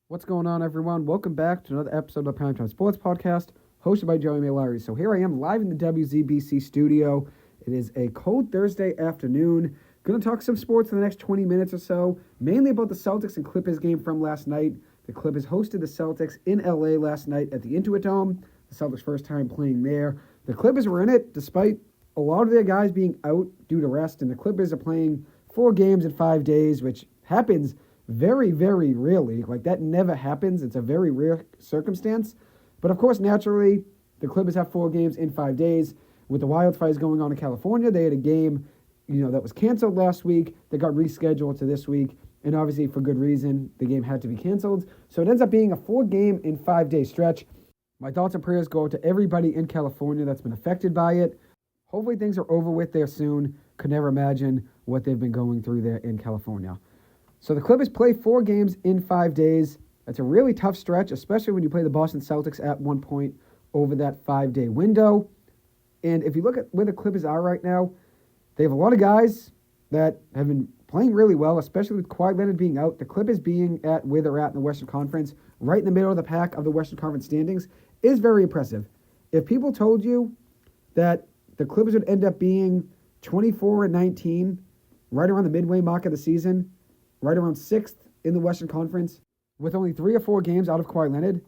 What's going on, everyone? Welcome back to another episode of the Primetime Sports Podcast, hosted by Joey Malari. So here I am live in the WZBC studio. It is a cold Thursday afternoon. Going to talk some sports in the next 20 minutes or so, mainly about the Celtics and Clippers game from last night. The Clippers hosted the Celtics in LA last night at the Intuit Dome. The Celtics' first time playing there. The Clippers were in it despite a lot of their guys being out due to rest, and the Clippers are playing 4 games in 5 days, which happens very, very rarely. Like, that never happens. It's a very rare circumstance. But, of course, naturally, the Clippers have 4 games in 5 days. With the wildfires going on in California, they had a game, that was canceled last week that got rescheduled to this week. And obviously, for good reason, the game had to be canceled. So it ends up being a 4-game in 5-day stretch. My thoughts and prayers go out to everybody in California that's been affected by it. Hopefully things are over with there soon. Could never imagine what they've been going through there in California. So the Clippers play 4 games in 5 days. That's a really tough stretch, especially when you play the Boston Celtics at one point over that 5-day window. And if you look at where the Clippers are right now, they have a lot of guys that have been playing really well, especially with Kawhi Leonard being out. The Clippers being at where they're at in the Western Conference, right in the middle of the pack of the Western Conference standings, is very impressive. If people told you that the Clippers would end up being 24-19, right around the midway mark of the season, right around 6th in the Western Conference, with only 3 or 4 games out of Kawhi Leonard,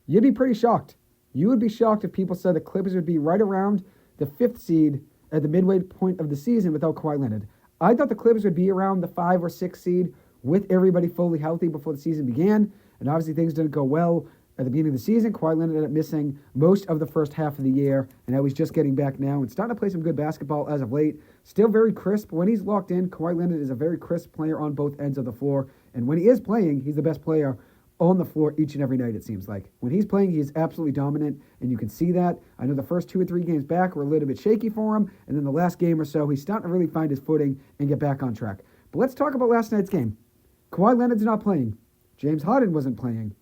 you'd be pretty shocked. You would be shocked if people said the Clippers would be right around the 5th seed at the midway point of the season without Kawhi Leonard. I thought the Clippers would be around the 5 or 6 seed with everybody fully healthy before the season began, and obviously things didn't go well at the beginning of the season. Kawhi Leonard ended up missing most of the first half of the year, and now he's just getting back now and starting to play some good basketball as of late. Still very crisp. When he's locked in, Kawhi Leonard is a very crisp player on both ends of the floor, and when he is playing, he's the best player on the floor each and every night, it seems like. When he's playing, he's absolutely dominant, and you can see that. I know the first 2 or 3 games back were a little bit shaky for him, and then the last game or so, he's starting to really find his footing and get back on track. But let's talk about last night's game. Kawhi Leonard's not playing. James Harden wasn't playing.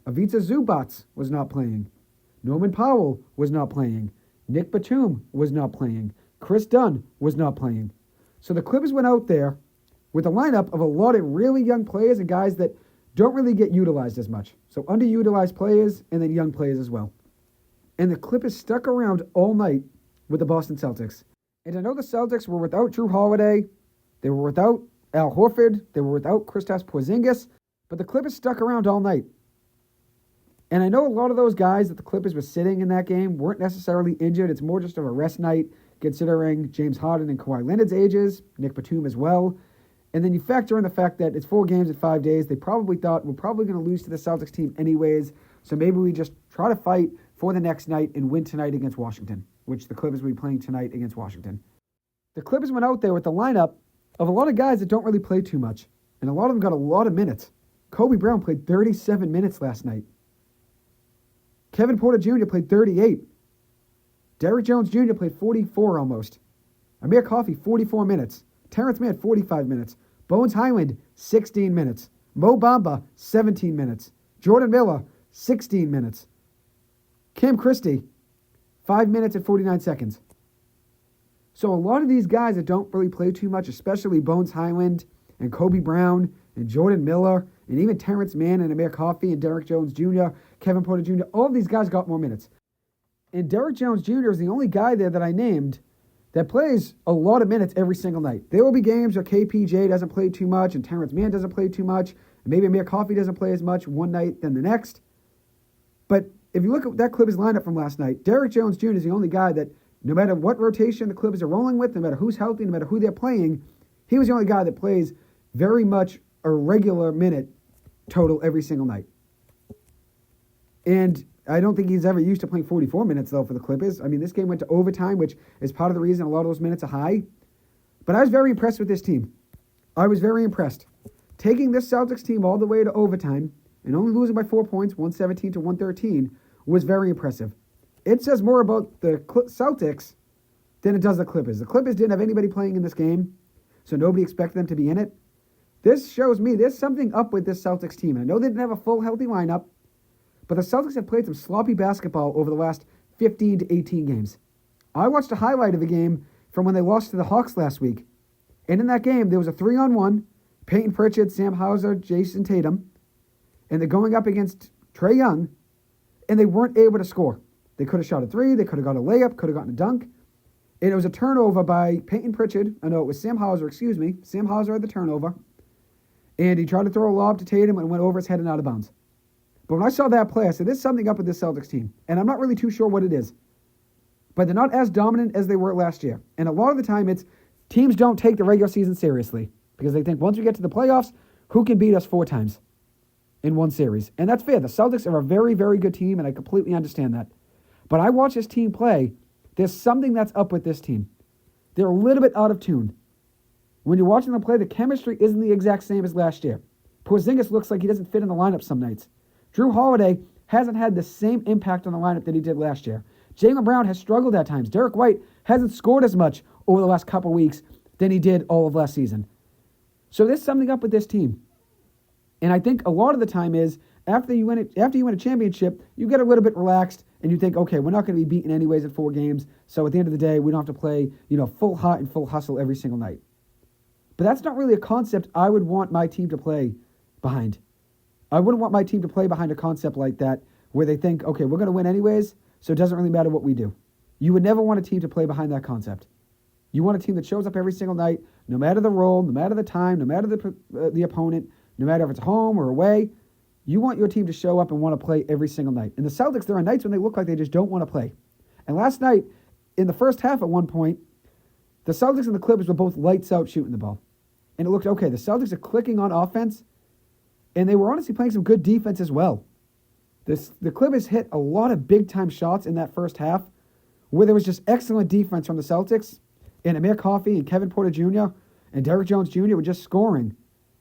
Ivica Zubac was not playing. Norman Powell was not playing. Nick Batum was not playing. Chris Dunn was not playing. So the Clippers went out there with a lineup of a lot of really young players and guys that don't really get utilized as much. So underutilized players and then young players as well. And the Clippers stuck around all night with the Boston Celtics. And I know the Celtics were without Drew Holiday. They were without Al Horford. They were without Kristaps Porzingis. But the Clippers stuck around all night. And I know a lot of those guys that the Clippers were sitting in that game weren't necessarily injured. It's more just of a rest night, considering James Harden and Kawhi Leonard's ages, Nick Batum as well. And then you factor in the fact that it's 4 games in 5 days. They probably thought we're probably going to lose to the Celtics team anyways. So maybe we just try to fight for the next night and win tonight against Washington, which the Clippers will be playing tonight against Washington. The Clippers went out there with the lineup of a lot of guys that don't really play too much. And a lot of them got a lot of minutes. Kobe Brown played 37 minutes last night. Kevin Porter Jr. played 38. Derrick Jones Jr. played 44 almost. Amir Coffey, 44 minutes. Terrence Mann, 45 minutes. Bones Hyland, 16 minutes. Mo Bamba, 17 minutes. Jordan Miller, 16 minutes. Cam Christie, 5 minutes and 49 seconds. So a lot of these guys that don't really play too much, especially Bones Hyland and Kobe Brown and Jordan Miller and even Terrence Mann and Amir Coffey and Derrick Jones Jr., Kevin Porter Jr., all of these guys got more minutes. And Derrick Jones Jr. is the only guy there that I named that plays a lot of minutes every single night. There will be games where KPJ doesn't play too much and Terrence Mann doesn't play too much, and maybe Amir Coffey doesn't play as much one night than the next. But if you look at that Clippers lineup from last night, Derrick Jones Jr. is the only guy that no matter what rotation the Clippers are rolling with, no matter who's healthy, no matter who they're playing, he was the only guy that plays very much a regular minute total every single night. And I don't think he's ever used to playing 44 minutes, though, for the Clippers. I mean, this game went to overtime, which is part of the reason a lot of those minutes are high. But I was very impressed with this team. I was very impressed. Taking this Celtics team all the way to overtime and only losing by 4 points, 117 to 113, was very impressive. It says more about the Celtics than it does the Clippers. The Clippers didn't have anybody playing in this game, so nobody expected them to be in it. This shows me there's something up with this Celtics team. I know they didn't have a full healthy lineup, but the Celtics have played some sloppy basketball over the last 15 to 18 games. I watched a highlight of the game from when they lost to the Hawks last week. And in that game, there was a 3-on-1, Peyton Pritchard, Sam Hauser, Jason Tatum. and they're going up against Trae Young, and they weren't able to score. They could have shot a three, they could have got a layup, could have gotten a dunk, and it was a turnover by Peyton Pritchard. I know it was Sam Hauser had the turnover, and he tried to throw a lob to Tatum and went over his head and out of bounds. But when I saw that play, I said, there's something up with this Celtics team, and I'm not really too sure what it is. But they're not as dominant as they were last year. And a lot of the time, it's teams don't take the regular season seriously because they think once we get to the playoffs, who can beat us 4 times in one series? And that's fair. The Celtics are a very, very good team, and I completely understand that. But I watch this team play. There's something that's up with this team. They're a little bit out of tune. When you're watching them play, the chemistry isn't the exact same as last year. Porzingis looks like he doesn't fit in the lineup some nights. Drew Holiday hasn't had the same impact on the lineup that he did last year. Jaylen Brown has struggled at times. Derrick White hasn't scored as much over the last couple weeks than he did all of last season. So there's something up with this team. And I think a lot of the time is after you win a championship, you get a little bit relaxed and you think, okay, we're not going to be beaten anyways at 4 games. So at the end of the day, we don't have to play, full heart and full hustle every single night. But that's not really a concept I would want my team to play behind. I wouldn't want my team to play behind a concept like that where they think, okay, we're going to win anyways, so it doesn't really matter what we do. You would never want a team to play behind that concept. You want a team that shows up every single night, no matter the role, no matter the time, no matter the opponent, no matter if it's home or away. You want your team to show up and want to play every single night. And the Celtics, there are nights when they look like they just don't want to play. And last night, in the first half at one point, the Celtics and the Clippers were both lights out shooting the ball. And it looked okay. The Celtics are clicking on offense, and they were honestly playing some good defense as well. The Clippers hit a lot of big-time shots in that first half where there was just excellent defense from the Celtics, and Amir Coffey and Kevin Porter Jr. and Derrick Jones Jr. were just scoring,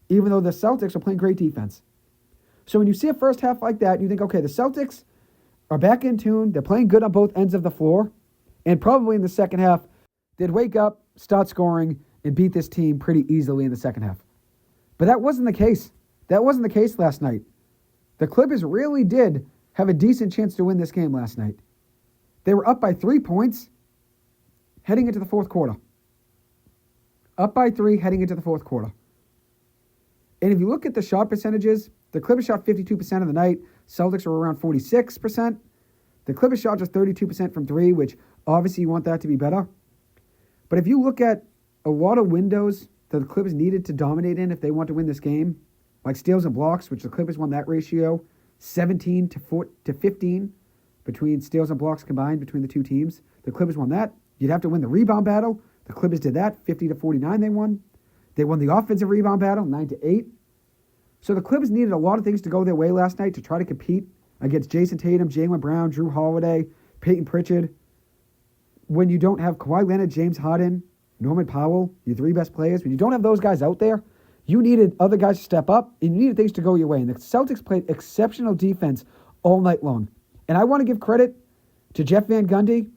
even though the Celtics are playing great defense. So when you see a first half like that, you think, okay, the Celtics are back in tune. They're playing good on both ends of the floor, and probably in the second half, they'd wake up, start scoring, and beat this team pretty easily in the second half. But that wasn't the case. That wasn't the case last night. The Clippers really did have a decent chance to win this game last night. They were up by 3 points heading into the fourth quarter. Up by 3 heading into the fourth quarter. And if you look at the shot percentages, the Clippers shot 52% of the night. Celtics were around 46%. The Clippers shot just 32% from 3, which obviously you want that to be better. But if you look at a lot of windows that the Clippers needed to dominate in if they want to win this game, like steals and blocks, which the Clippers won that ratio, 17 to 15 between steals and blocks combined between the two teams. The Clippers won that. You'd have to win the rebound battle. The Clippers did that, 50 to 49 they won. They won the offensive rebound battle, 9 to 8. So the Clippers needed a lot of things to go their way last night to try to compete against Jason Tatum, Jaylen Brown, Drew Holiday, Peyton Pritchard. When you don't have Kawhi Leonard, James Harden, Norman Powell, your 3 best players, when you don't have those guys out there, you needed other guys to step up, and you needed things to go your way. And the Celtics played exceptional defense all night long. And I want to give credit to Jeff Van Gundy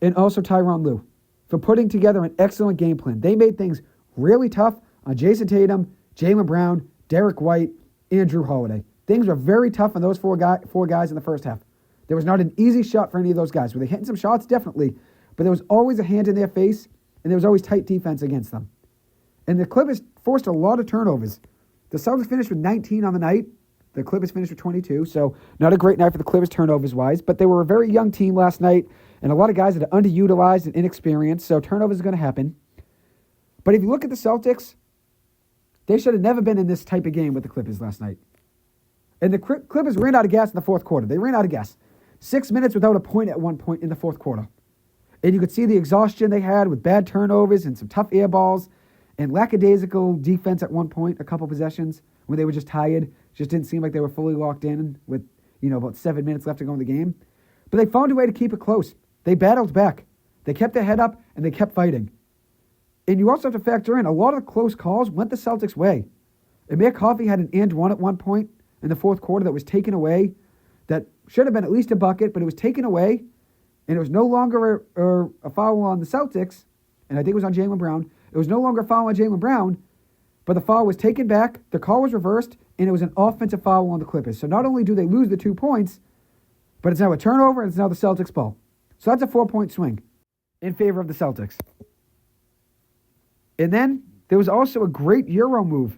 and also Tyronn Lue for putting together an excellent game plan. They made things really tough on Jason Tatum, Jaylen Brown, Derrick White, and Drew Holiday. Things were very tough on those four guys in the first half. There was not an easy shot for any of those guys. Were they hitting some shots? Definitely. But there was always a hand in their face, and there was always tight defense against them. And the Clippers forced a lot of turnovers. The Celtics finished with 19 on the night. The Clippers finished with 22, so not a great night for the Clippers turnovers-wise. But they were a very young team last night, and a lot of guys that are underutilized and inexperienced, so turnovers are going to happen. But if you look at the Celtics, they should have never been in this type of game with the Clippers last night. And the Clippers ran out of gas in the fourth quarter. They ran out of gas. 6 minutes without a point at one point in the fourth quarter. And you could see the exhaustion they had with bad turnovers and some tough air balls and lackadaisical defense at one point, a couple possessions, when they were just tired. Just didn't seem like they were fully locked in with, about 7 minutes left to go in the game. But they found a way to keep it close. They battled back. They kept their head up, and they kept fighting. And you also have to factor in, a lot of close calls went the Celtics' way. Amir Coffey had an and one at one point in the fourth quarter that was taken away, that should have been at least a bucket, but it was taken away, and it was no longer a foul on the Celtics, and I think it was on Jaylen Brown. It was no longer a foul on Jaylen Brown, but the foul was taken back, the call was reversed, and it was an offensive foul on the Clippers. So not only do they lose the 2 points, but it's now a turnover, and it's now the Celtics' ball. So that's a 4-point swing in favor of the Celtics. And then there was also a great Euro move,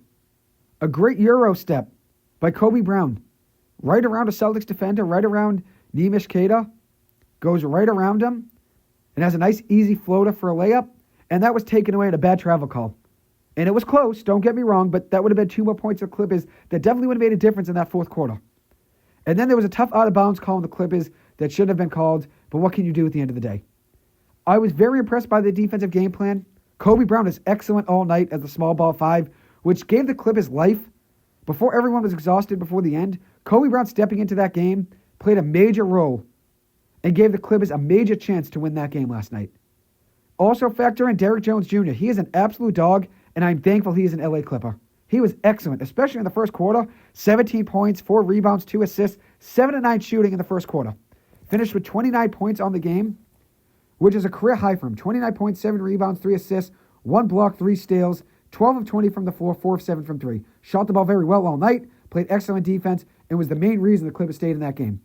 a great Euro step by Kobe Brown. right around a Celtics defender, right around Nemish Queta, goes right around him, and has a nice easy floater for a layup, and that was taken away at a bad travel call. And it was close, don't get me wrong, but that would have been 2 more points for the Clippers that definitely would have made a difference in that fourth quarter. And then there was a tough out-of-bounds call on the Clippers that shouldn't have been called, but what can you do at the end of the day? I was very impressed by the defensive game plan. Kobe Brown is excellent all night as the small ball 5, which gave the Clippers life. Before everyone was exhausted before the end, Kobe Brown stepping into that game played a major role and gave the Clippers a major chance to win that game last night. Also factor in Derrick Jones Jr. He is an absolute dog, and I'm thankful he is an LA Clipper. He was excellent, especially in the first quarter. 17 points, 4 rebounds, 2 assists, 7-9 shooting in the first quarter. Finished with 29 points on the game, which is a career high for him. 29 points, 7 rebounds, 3 assists, 1 block, 3 steals, 12 of 20 from the floor, 4 of 7 from 3. Shot the ball very well all night, played excellent defense, and was the main reason the Clippers stayed in that game.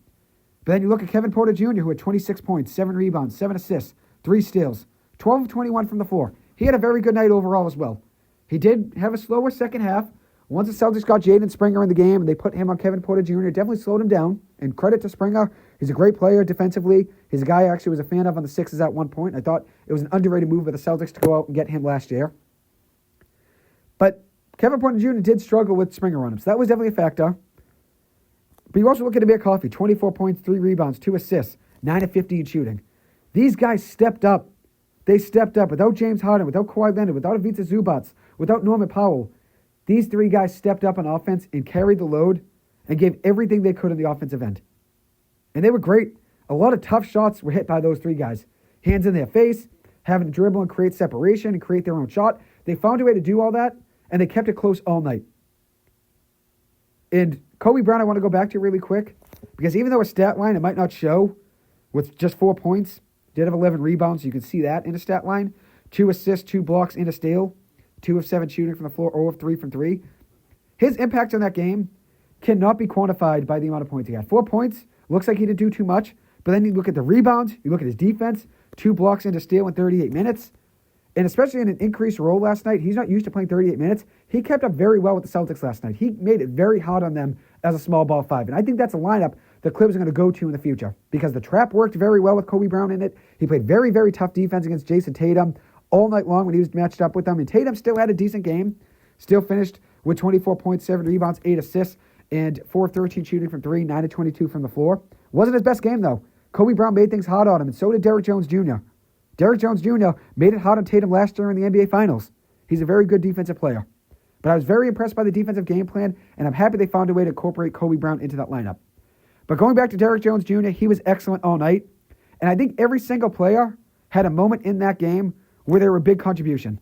But then you look at Kevin Porter Jr., who had 26 points, 7 rebounds, 7 assists, 3 steals, 12 of 21 from the floor. He had a very good night overall as well. He did have a slower second half. Once the Celtics got Jaden Springer in the game and they put him on Kevin Porter Jr., it definitely slowed him down. And credit to Springer. He's a great player defensively. He's a guy I actually was a fan of on the Sixers at one point. I thought it was an underrated move by the Celtics to go out and get him last year. But Kevin Porter Jr. did struggle with Springer on him, so that was definitely a factor. But you also look at Amir Coffey, 24 points, 3 rebounds, 2 assists, 9 of 15 shooting. These guys stepped up. They stepped up without James Harden, without Kawhi Leonard, without Ivica Zubac, without Norman Powell. These 3 guys stepped up on offense and carried the load and gave everything they could on the offensive end. And they were great. A lot of tough shots were hit by those 3 guys. Hands in their face, having to dribble and create separation and create their own shot. They found a way to do all that, and they kept it close all night. And Kobe Brown, I want to go back to really quick, because even though a stat line, it might not show with just 4 points, did have 11 rebounds, you can see that in a stat line. 2 assists, 2 blocks, and a steal. 2 of 7 shooting from the floor, 0 of 3 from 3. His impact on that game cannot be quantified by the amount of points he had. 4 points, looks like he didn't do too much, but then you look at the rebounds, you look at his defense, 2 blocks and a steal in 38 minutes. And especially in an increased role last night, he's not used to playing 38 minutes. He kept up very well with the Celtics last night. He made it very hard on them as a small ball 5. And I think that's a lineup the Clippers are going to go to in the future because the trap worked very well with Kobe Brown in it. He played very, very tough defense against Jason Tatum all night long when he was matched up with them. And Tatum still had a decent game, still finished with 24 points, 7 rebounds, 8 assists, and 4 of 13 shooting from 3, 9 of 22 from the floor. Wasn't his best game, though. Kobe Brown made things hard on him, and so did Derrick Jones Jr. Derrick Jones Jr. made it hard on Tatum last year in the NBA Finals. He's a very good defensive player. But I was very impressed by the defensive game plan, and I'm happy they found a way to incorporate Kobe Brown into that lineup. But going back to Derrick Jones Jr., he was excellent all night. And I think every single player had a moment in that game where they were a big contribution.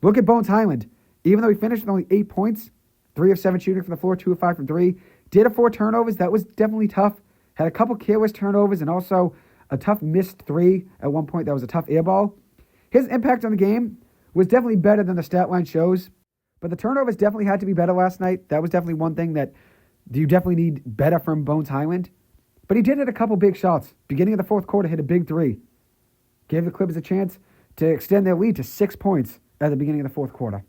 Look at Bones Highland. Even though he finished with only 8 points, 3 of 7 shooting from the floor, 2 of 5 from 3, did have 4 turnovers. That was definitely tough. Had a couple careless turnovers and also a tough missed 3 at one point. That was a tough air ball. His impact on the game was definitely better than the stat line shows. But the turnovers definitely had to be better last night. That was definitely one thing that you definitely need better from Bones Highland. But he did hit a couple big shots. Beginning of the fourth quarter, hit a big 3. Gave the Clippers a chance to extend their lead to 6 points at the beginning of the fourth quarter.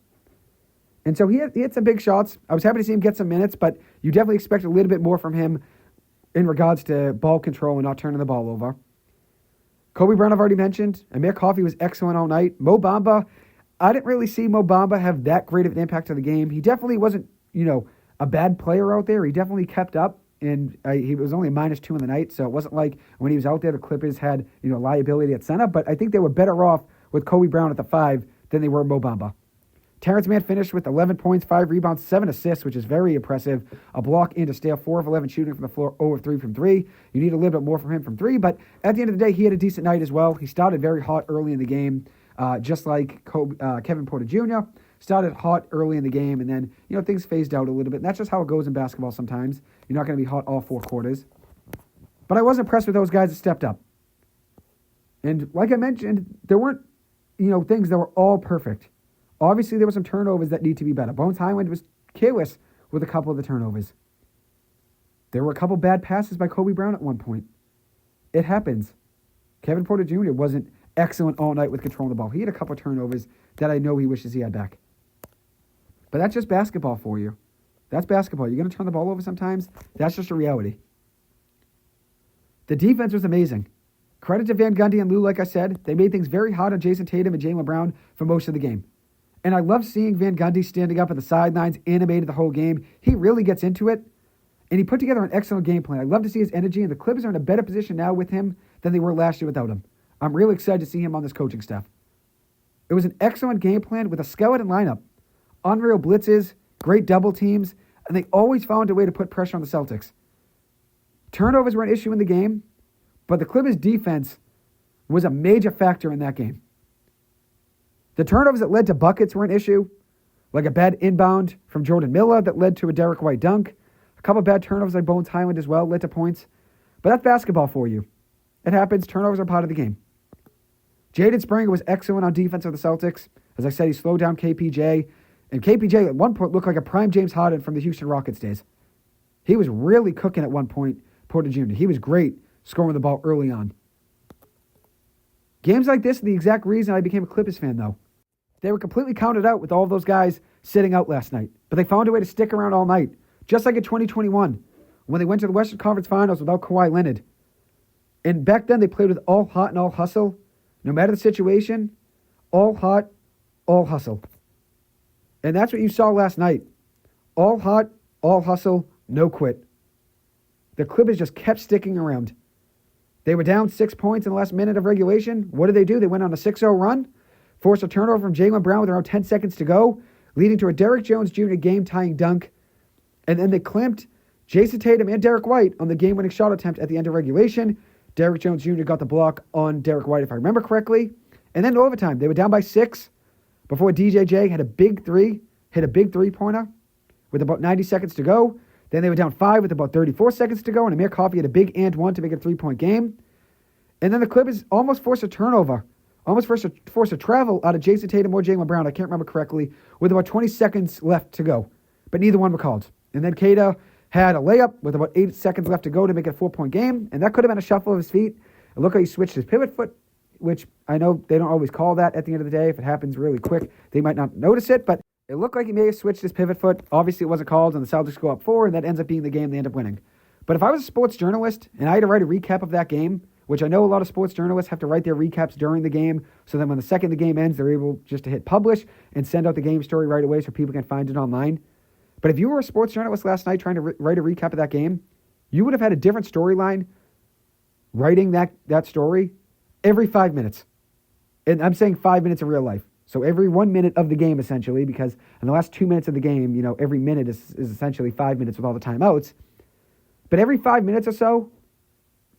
And so he hit some big shots. I was happy to see him get some minutes, but you definitely expect a little bit more from him in regards to ball control and not turning the ball over. Kobe Brown, I've already mentioned. Amir Coffey was excellent all night. Mo Bamba, I didn't really see Mo Bamba have that great of an impact on the game. He definitely wasn't, a bad player out there. He definitely kept up, and he was only a -2 in the night, so it wasn't like when he was out there the Clippers had, liability at center, but I think they were better off with Kobe Brown at the 5 than they were Mo Bamba. Terrence Mann finished with 11 points, 5 rebounds, 7 assists, which is very impressive. A block and a steal, 4 of 11 shooting from the floor, 0 of 3 from 3. You need a little bit more from him from 3, but at the end of the day, he had a decent night as well. He started very hot early in the game, just like Kevin Porter Jr. Started hot early in the game, and then, things phased out a little bit. And that's just how it goes in basketball sometimes. You're not going to be hot all 4 quarters. But I was impressed with those guys that stepped up. And like I mentioned, there weren't, things that were all perfect. Obviously, there were some turnovers that need to be better. Bones Highland was careless with a couple of the turnovers. There were a couple bad passes by Kobe Brown at one point. It happens. Kevin Porter Jr. wasn't excellent all night with controlling the ball. He had a couple of turnovers that I know he wishes he had back. But that's just basketball for you. That's basketball. You're going to turn the ball over sometimes. That's just a reality. The defense was amazing. Credit to Van Gundy and Lou, like I said. They made things very hard on Jason Tatum and Jaylen Brown for most of the game. And I love seeing Van Gundy standing up at the sidelines, animated the whole game. He really gets into it. And he put together an excellent game plan. I love to see his energy, and the Clippers are in a better position now with him than they were last year without him. I'm really excited to see him on this coaching staff. It was an excellent game plan with a skeleton lineup. Unreal blitzes, great double teams, and they always found a way to put pressure on the Celtics. Turnovers were an issue in the game, but the Clippers' defense was a major factor in that game. The turnovers that led to buckets were an issue, like a bad inbound from Jordan Miller that led to a Derrick White dunk. A couple of bad turnovers by Bones Highland as well led to points. But that's basketball for you. It happens. Turnovers are part of the game. Jaden Springer was excellent on defense of the Celtics. As I said, he slowed down KPJ. And KPJ at one point looked like a prime James Harden from the Houston Rockets days. He was really cooking at one point, Porter Jr. He was great scoring the ball early on. Games like this are the exact reason I became a Clippers fan, though. They were completely counted out with all of those guys sitting out last night. But they found a way to stick around all night. Just like in 2021, when they went to the Western Conference Finals without Kawhi Leonard. And back then, they played with all heart and all hustle. No matter the situation, all heart, all hustle. And that's what you saw last night. All heart, all hustle, no quit. The Clippers just kept sticking around. They were down 6 points in the last minute of regulation. What did they do? They went on a 6-0 run, forced a turnover from Jaylen Brown with around 10 seconds to go, leading to a Derrick Jones Jr. game-tying dunk. And then they clamped Jason Tatum and Derrick White on the game-winning shot attempt at the end of regulation. Derrick Jones Jr. got the block on Derrick White, if I remember correctly. And then in overtime, they were down by 6 before DJJ had a big three-pointer with about 90 seconds to go. Then they were down 5 with about 34 seconds to go, and Amir Coffey had a big and one to make it a 3-point game. And then the Clippers almost forced a turnover, almost forced a travel out of Jason Tatum or Jaylen Brown, I can't remember correctly, with about 20 seconds left to go. But neither one were called. And then Kata had a layup with about 8 seconds left to go to make it a 4-point game, and that could have been a shuffle of his feet. And look how he switched his pivot foot, which I know they don't always call that at the end of the day. If it happens really quick, they might not notice it, but it looked like he may have switched his pivot foot. Obviously, it wasn't called, and the Celtics go up 4, and that ends up being the game they end up winning. But if I was a sports journalist and I had to write a recap of that game, which I know a lot of sports journalists have to write their recaps during the game, so then when the second the game ends, they're able just to hit publish and send out the game story right away so people can find it online. But if you were a sports journalist last night trying to write a recap of that game, you would have had a different storyline writing that story every 5 minutes. And I'm saying 5 minutes in real life. So every 1 minute of the game, essentially, because in the last 2 minutes of the game, every minute is essentially 5 minutes with all the timeouts. But every 5 minutes or so,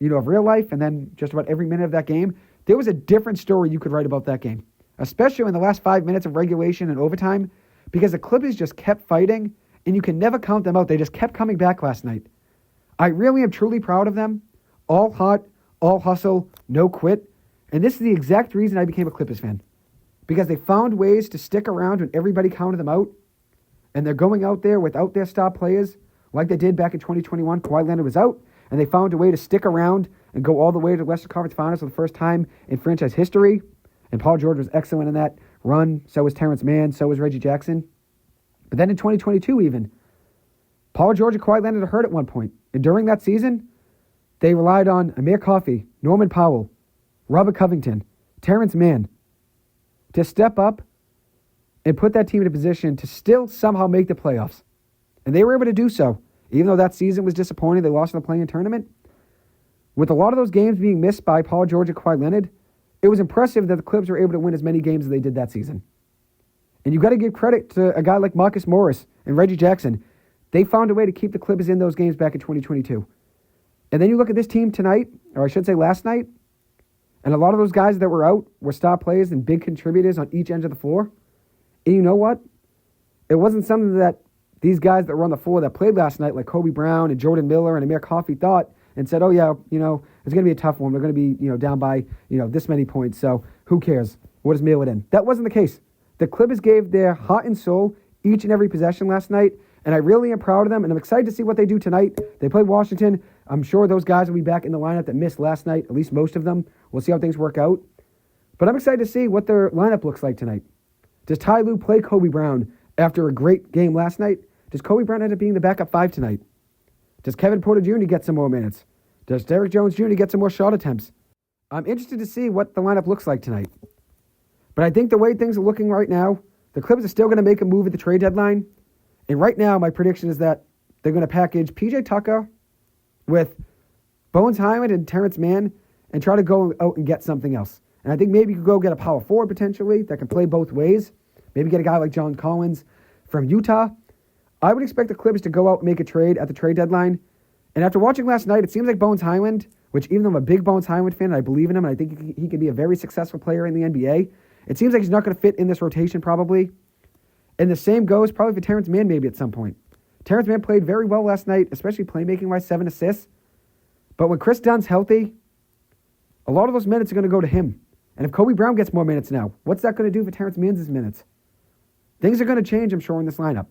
of real life, and then just about every minute of that game, there was a different story you could write about that game. Especially in the last 5 minutes of regulation and overtime, because the Clippers just kept fighting, and you can never count them out. They just kept coming back last night. I really am truly proud of them. All heart, all hustle, no quit. And this is the exact reason I became a Clippers fan. Because they found ways to stick around when everybody counted them out. And they're going out there without their star players, like they did back in 2021. Kawhi Leonard was out, and they found a way to stick around and go all the way to the Western Conference Finals for the first time in franchise history. And Paul George was excellent in that run. So was Terrence Mann. So was Reggie Jackson. But then in 2022 even, Paul George and Kawhi Leonard are hurt at one point. And during that season, they relied on Amir Coffey, Norman Powell, Robert Covington, Terrence Mann to step up and put that team in a position to still somehow make the playoffs. And they were able to do so. Even though that season was disappointing, they lost in the play-in tournament. With a lot of those games being missed by Paul George and Kawhi Leonard, it was impressive that the Clips were able to win as many games as they did that season. And you got to give credit to a guy like Marcus Morris and Reggie Jackson. They found a way to keep the Clippers in those games back in 2022. And then you look at this team tonight, or I should say last night, and a lot of those guys that were out were star players and big contributors on each end of the floor. And you know what? It wasn't something that these guys that were on the floor that played last night, like Kobe Brown and Jordan Miller and Amir Coffey, thought and said, oh yeah, it's going to be a tough one. We're going to be, down by, this many points. So who cares? We'll just mail it in. That wasn't the case. The Clippers gave their heart and soul each and every possession last night, and I really am proud of them, and I'm excited to see what they do tonight. They played Washington. I'm sure those guys will be back in the lineup that missed last night, at least most of them. We'll see how things work out. But I'm excited to see what their lineup looks like tonight. Does Ty Lue play Kobe Brown after a great game last night? Does Kobe Bryant end up being the backup 5 tonight? Does Kevin Porter Jr. get some more minutes? Does Derrick Jones Jr. get some more shot attempts? I'm interested to see what the lineup looks like tonight. But I think the way things are looking right now, the Clippers are still going to make a move at the trade deadline. And right now, my prediction is that they're going to package P.J. Tucker with Bones Hyland and Terrence Mann and try to go out and get something else. And I think maybe you could go get a power forward potentially that can play both ways. Maybe get a guy like John Collins from Utah. I would expect the Clippers to go out and make a trade at the trade deadline. And after watching last night, it seems like Bones Hyland, which even though I'm a big Bones Hyland fan and I believe in him and I think he can be a very successful player in the NBA, it seems like he's not going to fit in this rotation probably. And the same goes probably for Terrence Mann maybe at some point. Terrence Mann played very well last night, especially playmaking-wise, 7 assists. But when Chris Dunn's healthy, a lot of those minutes are going to go to him. And if Kobe Bryant gets more minutes now, what's that going to do for Terrence Mann's minutes? Things are going to change, I'm sure, in this lineup.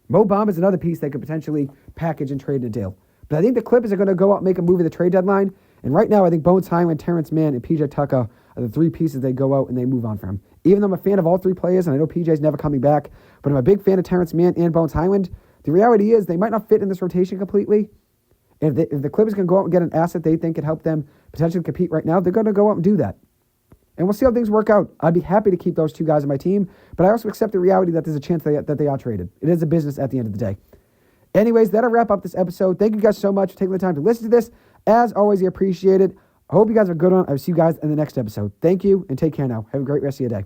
Mo Bamba is another piece they could potentially package and trade in a deal. But I think the Clippers are going to go out and make a move at the trade deadline. And right now, I think Bones Hyland, Terrence Mann, and P.J. Tucker are the 3 pieces they go out and they move on from. Even though I'm a fan of all 3 players, and I know P.J.'s never coming back, but I'm a big fan of Terrence Mann and Bones Hyland, the reality is they might not fit in this rotation completely. And if the Clippers can go out and get an asset they think can help them potentially compete right now, they're going to go out and do that. And we'll see how things work out. I'd be happy to keep those 2 guys on my team, but I also accept the reality that there's a chance that they are traded. It is a business at the end of the day. Anyways, that'll wrap up this episode. Thank you guys so much for taking the time to listen to this. As always, I appreciate it. I hope you guys are good on. I'll see you guys in the next episode. Thank you, and take care now. Have a great rest of your day.